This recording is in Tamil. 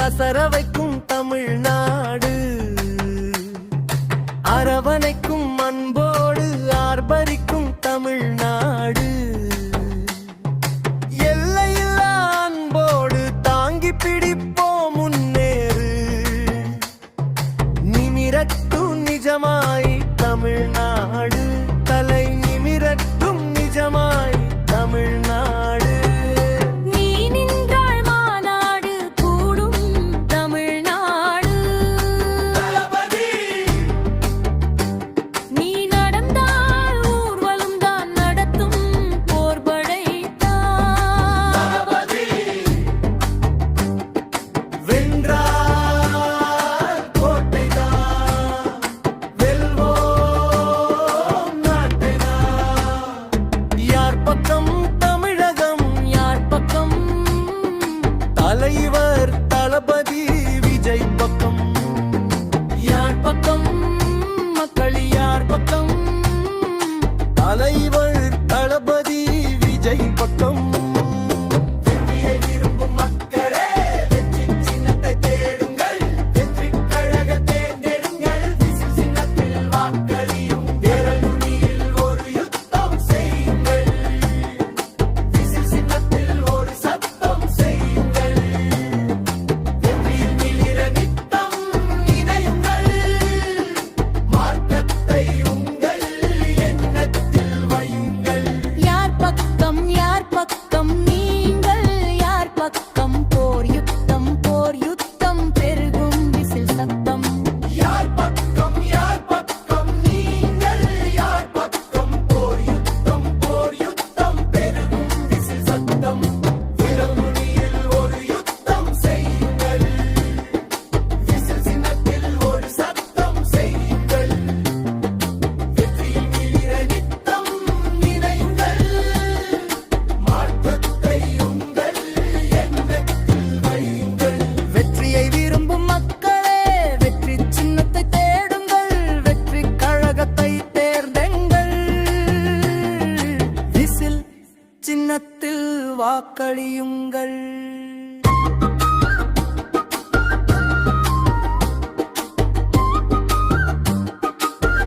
அசர வைக்கும் தமிழ்நாடு, அரவணைக்கும் அன்போடு ஆர்ப்பரிக்கும் தமிழ்நாடு, எல்லையில்லா அன்போடு தாங்கி பிடிப்போம் முன்னேறு, நிமிரட்டும் நிஜமாய் தமிழ்நாடு, தலை நிமிரட்டும் நிஜமாய் தமிழ்நாடு. தலைவர் தளபதி விஜய் பக்கம், யார் பக்கம் மக்கள் யார் பக்கம், தலைவர் தளபதி விஜய் பக்கம். சின்னத்தில் வாக்களியுங்கள்.